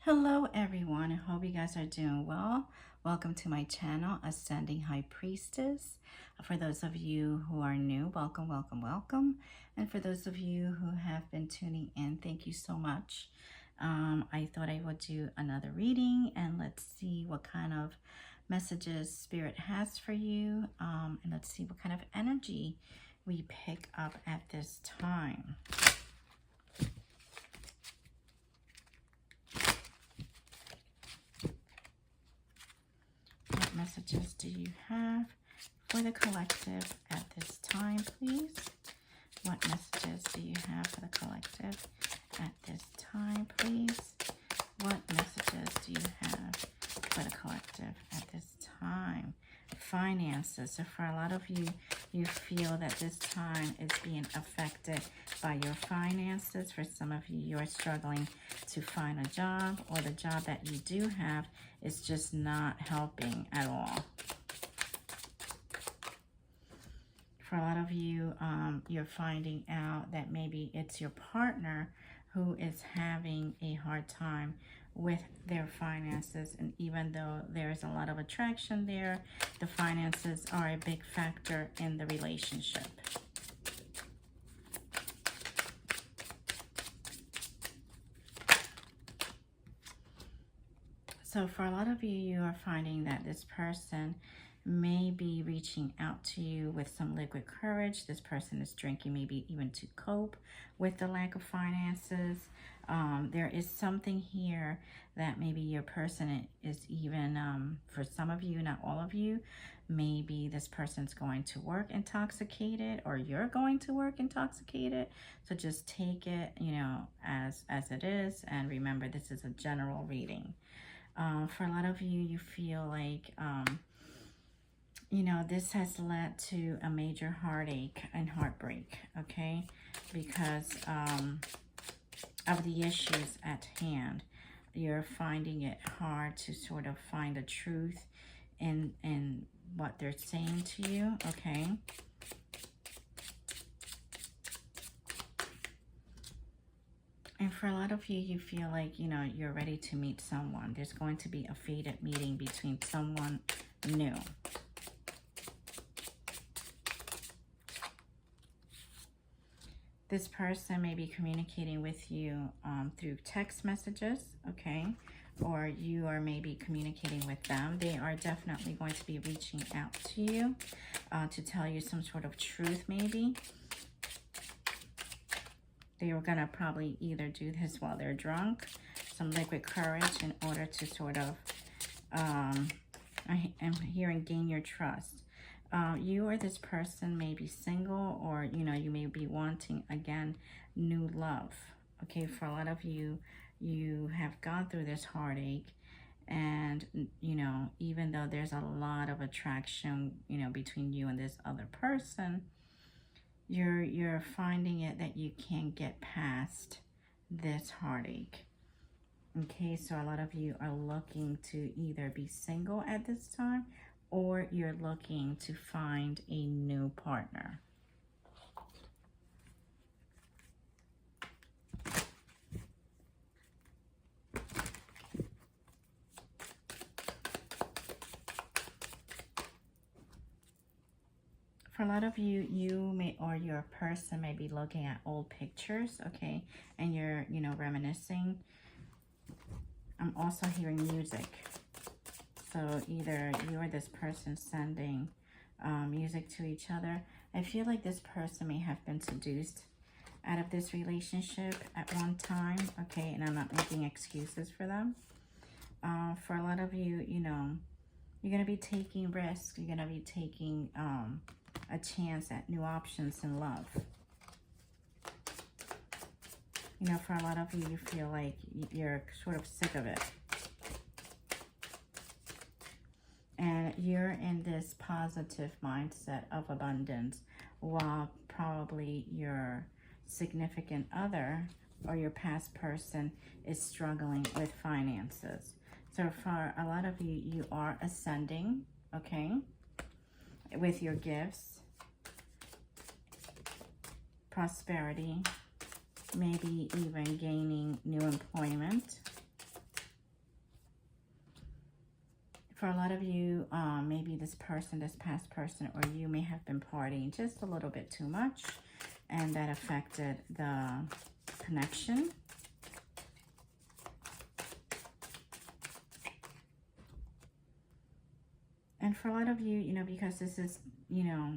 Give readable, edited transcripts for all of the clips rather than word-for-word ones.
Hello everyone, I hope you guys are doing well. Welcome to my channel, Ascending High Priestess. For those of you who are new, welcome, welcome, welcome. And for those of you who have been tuning in, thank you so much. I thought I would do another reading and let's see what kind of messages Spirit has for you. And let's see what kind of energy we pick up at this time. What messages do you have for the collective at this time, please? What messages do you have for the collective at this time, please? What messages do you have for the collective at this time? Finances. So for a lot of you, you feel that this time is being affected by your finances. For some of you, you're struggling to find a job, or the job that you do have is just not helping at all. For a lot of you, you're finding out that maybe it's your partner who is having a hard time with their finances. And even though there's a lot of attraction there, the finances are a big factor in the relationship. So for a lot of you, you are finding that this person may be reaching out to you with some liquid courage. This person is drinking maybe even to cope with the lack of finances. There is something here that maybe your person is even, for some of you, not all of you, maybe this person's going to work intoxicated, or you're going to work intoxicated. So just take it, as it is. And remember, this is a general reading. For a lot of you, you feel like, this has led to a major heartache and heartbreak, okay? Because of the issues at hand. You're finding it hard to sort of find the truth in what they're saying to you, okay? And for a lot of you, you feel like, you're ready to meet someone. There's going to be a fated meeting between someone new. This person may be communicating with you through text messages, okay? Or you are maybe communicating with them. They are definitely going to be reaching out to you to tell you some sort of truth, maybe. They were going to probably either do this while they're drunk, some liquid courage, in order to sort of, I am hearing, gain your trust. You or this person may be single, or, you may be wanting, again, new love. Okay, for a lot of you, you have gone through this heartache. And, even though there's a lot of attraction, between you and this other person, you're finding it that you can't get past this heartache. Okay, so a lot of you are looking to either be single at this time, or you're looking to find a new partner. For a lot of you, you may, or your person may be looking at old pictures, okay, and you're, reminiscing. I'm also hearing music. So either you or this person sending music to each other. I feel like this person may have been seduced out of this relationship at one time, okay, and I'm not making excuses for them. For a lot of you, you're going to be taking risks. You're going to be taking a chance at new options in love. For a lot of you, you feel like you're sort of sick of it. And you're in this positive mindset of abundance, while probably your significant other or your past person is struggling with finances. So for a lot of you, you are ascending, okay, with your gifts, prosperity, maybe even gaining new employment. For a lot of you, maybe this person, this past person, or you may have been partying just a little bit too much, and that affected the connection. And for a lot of you, you know, because this is, you know,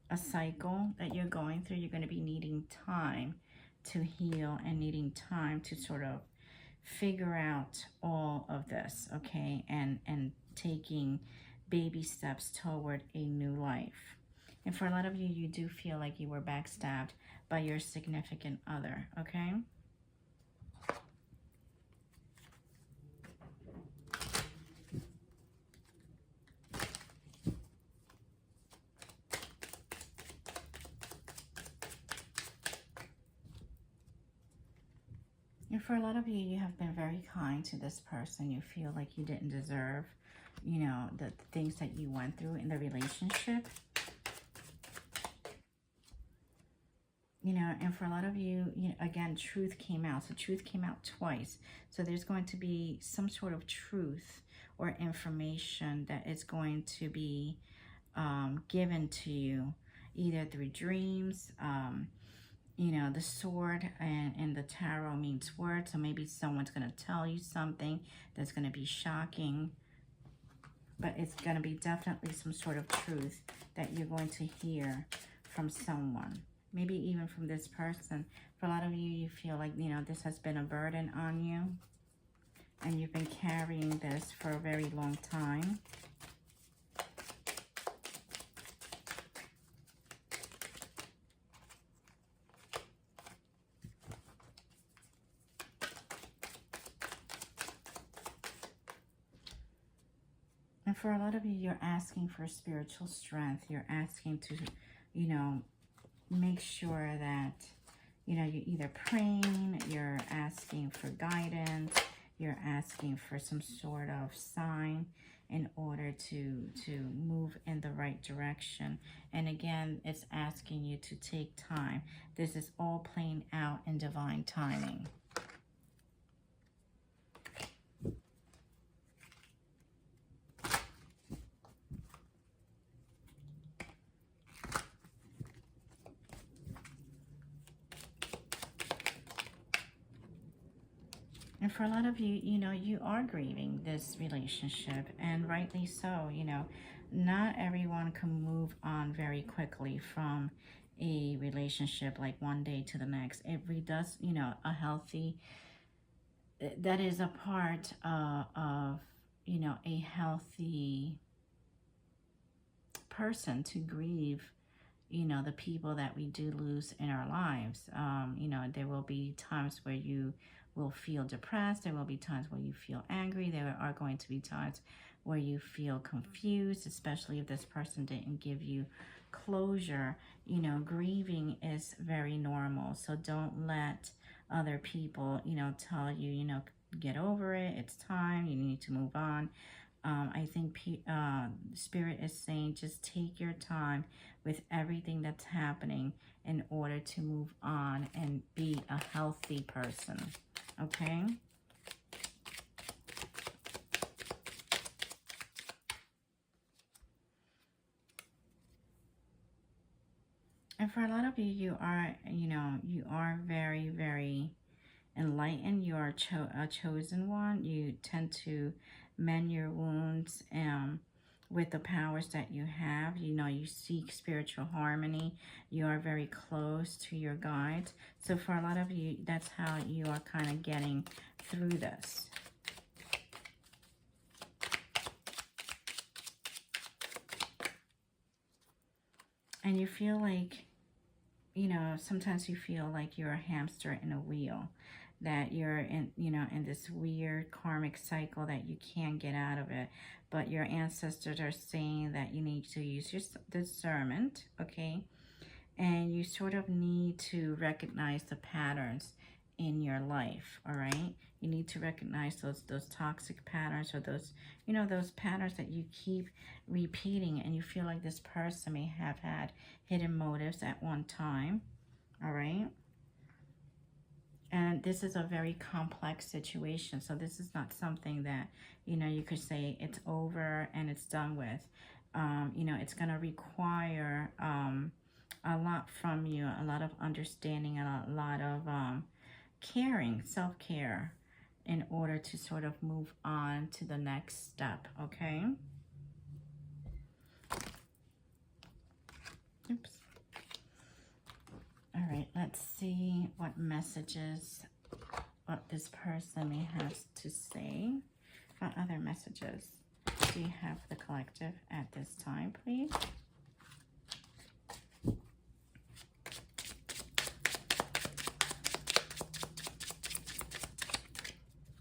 a cycle that you're going through, you're going to be needing time to heal and needing time to sort of figure out all of this, okay, and taking baby steps toward a new life. And for a lot of you, you do feel like you were backstabbed by your significant other, okay? And for a lot of you, you have been very kind to this person. You feel like you didn't deserve, you know, the things that you went through in the relationship. You know, and for a lot of you, you know, again, truth came out. So truth came out twice. So there's going to be some sort of truth or information that is going to be given to you, either through dreams. You know, the sword and the tarot means word. So maybe someone's going to tell you something that's going to be shocking. But it's going to be definitely some sort of truth that you're going to hear from someone. Maybe even from this person. For a lot of you, you feel like, you know, this has been a burden on you. And you've been carrying this for a very long time. And for a lot of you, you're asking for spiritual strength. You're asking to, you know, make sure that, you know, you're either praying, you're asking for guidance, you're asking for some sort of sign in order to move in the right direction. And again, it's asking you to take time. This is all playing out in divine timing. And for a lot of you, you know, you are grieving this relationship, and rightly so. You know, not everyone can move on very quickly from a relationship like one day to the next. It really does, you know, a healthy, that is a part of, you know, a healthy person to grieve, you know, the people that we do lose in our lives. You know, there will be times where you will feel depressed. There will be times where you feel angry. There are going to be times where you feel confused, especially if this person didn't give you closure. You know, grieving is very normal. So don't let other people, you know, tell you, you know, get over it. It's time. You need to move on. I think Spirit is saying just take your time with everything that's happening in order to move on and be a healthy person. Okay? And for a lot of you, you are, you know, you are very, very enlightened. You are a chosen one. You tend to mend your wounds with the powers that you have. You know, you seek spiritual harmony. You are very close to your guides. So for a lot of you, that's how you are kind of getting through this. And you feel like, you know, sometimes you feel like you're a hamster in a wheel, that you're in, you know, in this weird karmic cycle that you can't get out of it. But your ancestors are saying that you need to use your discernment, okay? And you sort of need to recognize the patterns in your life, all right? You need to recognize those toxic patterns, or those, you know, those patterns that you keep repeating, and you feel like this person may have had hidden motives at one time, all right? And this is a very complex situation. So this is not something that, you could say it's over and it's done with. It's going to require a lot from you, a lot of understanding, and a lot of caring, self-care, in order to sort of move on to the next step, okay? Oops. All right, let's see what messages, what this person may have to say. What other messages do you have for the collective at this time, please?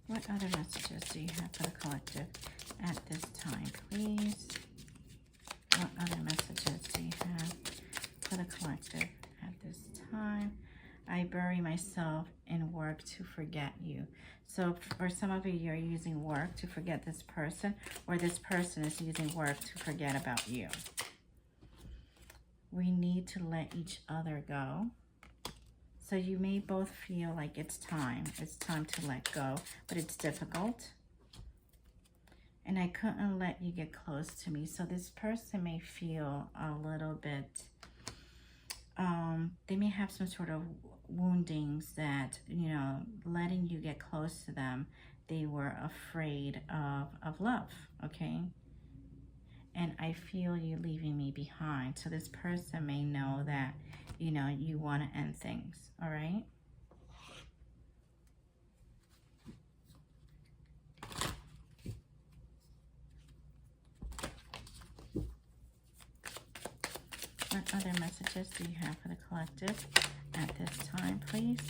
What other messages do you have for the collective at this time, please? What other messages do you have for the collective at this time? I bury myself in work to forget you. So for some of you, you're using work to forget this person, or this person is using work to forget about you. We need to let each other go. So you may both feel like it's time to let go, but it's difficult. And I couldn't let you get close to me. So this person may feel a little bit, they may have some sort of woundings that, letting you get close to them, they were afraid of love, okay? And I feel you leaving me behind. So this person may know that, you want to end things, all right? What other messages do you have for the collective at this time, please?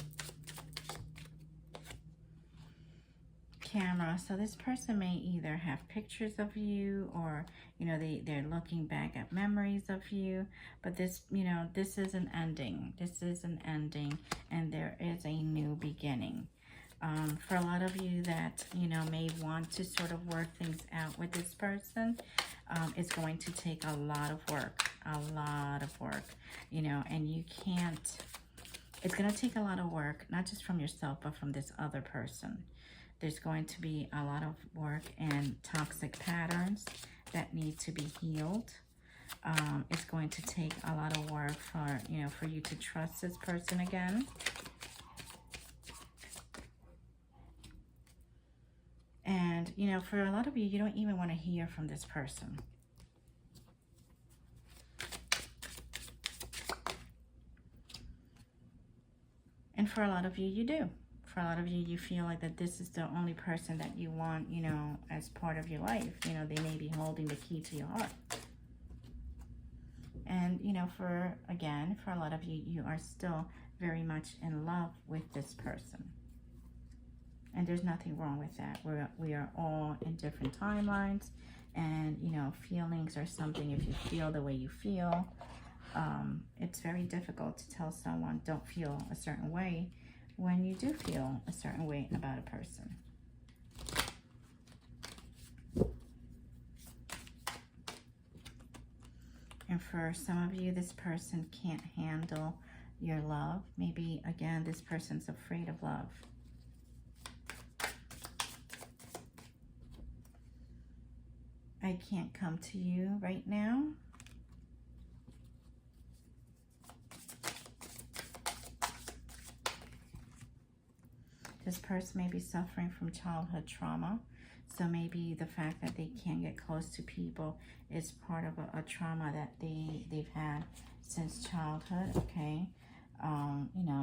Camera. So this person may either have pictures of you, or they're looking back at memories of you, but this this is an ending. This is an ending, and there is a new beginning. For a lot of you that may want to sort of work things out with this person, it's going to take a lot of work, and you can't, it's going to take a lot of work, not just from yourself, but from this other person. There's going to be a lot of work and toxic patterns that need to be healed. It's going to take a lot of work for you to trust this person again. And, for a lot of you, you don't even want to hear from this person. And for a lot of you, you do. For a lot of you, you feel like that this is the only person that you want, as part of your life. They may be holding the key to your heart. And, for a lot of you, you are still very much in love with this person. And there's nothing wrong with that. We are all in different timelines. And, feelings are something, if you feel the way you feel, it's very difficult to tell someone don't feel a certain way when you do feel a certain way about a person. And for some of you, this person can't handle your love. Maybe, again, this person's afraid of love. I can't come to you right now. This person may be suffering from childhood trauma. So maybe the fact that they can't get close to people is part of a trauma that they've had since childhood, okay?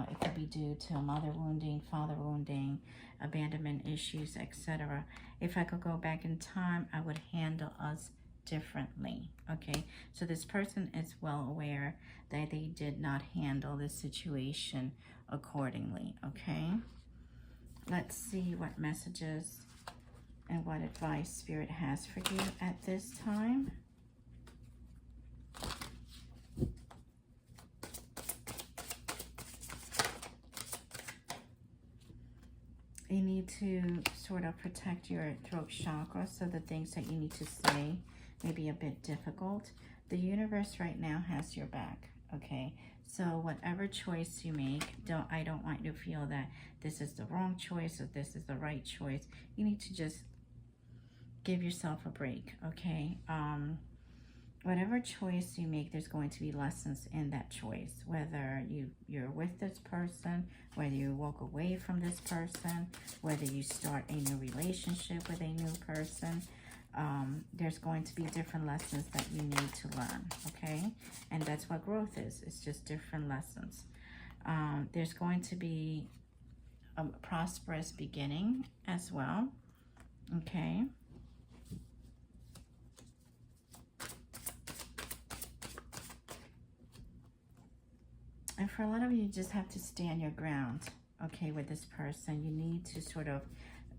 It could be due to mother wounding, father wounding, abandonment issues, etc. If I could go back in time, I would handle us differently, okay? So this person is well aware that they did not handle this situation accordingly, okay? Let's see what messages and what advice Spirit has for you at this time. You need to sort of protect your throat chakra, so the things that you need to say may be a bit difficult. The universe right now has your back, okay? So whatever choice you make, I don't want you to feel that this is the wrong choice or this is the right choice. You need to just give yourself a break, okay? Whatever choice you make, there's going to be lessons in that choice. Whether you're with this person, whether you walk away from this person, whether you start a new relationship with a new person, there's going to be different lessons that you need to learn, okay? And that's what growth is. It's just different lessons. There's going to be a prosperous beginning as well, okay? And for a lot of you, you just have to stand your ground, okay, with this person. You need to sort of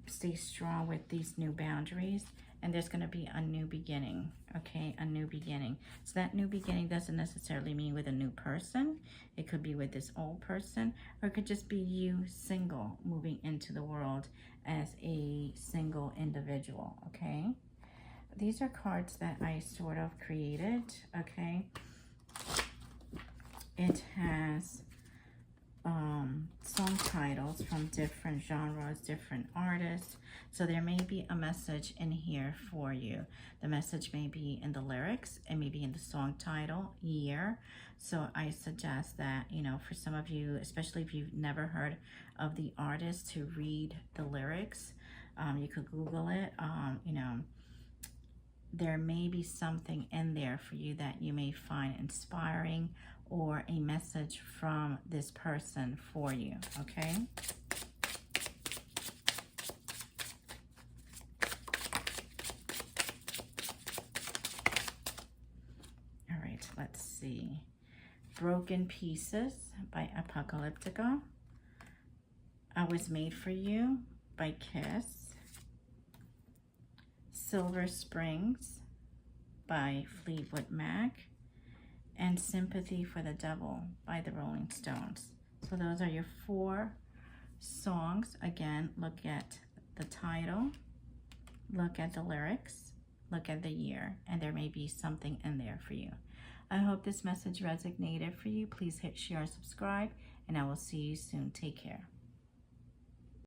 stay strong with these new boundaries. And there's going to be a new beginning, okay, a new beginning. So that new beginning doesn't necessarily mean with a new person. It could be with this old person, or it could just be you single moving into the world as a single individual, okay? These are cards that I sort of created, okay? It has song titles from different genres, different artists. So there may be a message in here for you. The message may be in the lyrics, it may be in the song title, year. So I suggest that, you know, for some of you, especially if you've never heard of the artist, to read the lyrics. You could Google it. You know, there may be something in there for you that you may find inspiring, or a message from this person for you, okay? All right, let's see. Broken Pieces by Apocalyptica. I Was Made for You by Kiss. Silver Springs by Fleetwood Mac. And Sympathy for the Devil by the Rolling Stones. So those are your 4 songs. Again, look at the title, look at the lyrics, look at the year, and there may be something in there for you. I hope this message resonated for you. Please hit share and subscribe, and I will see you soon. Take care.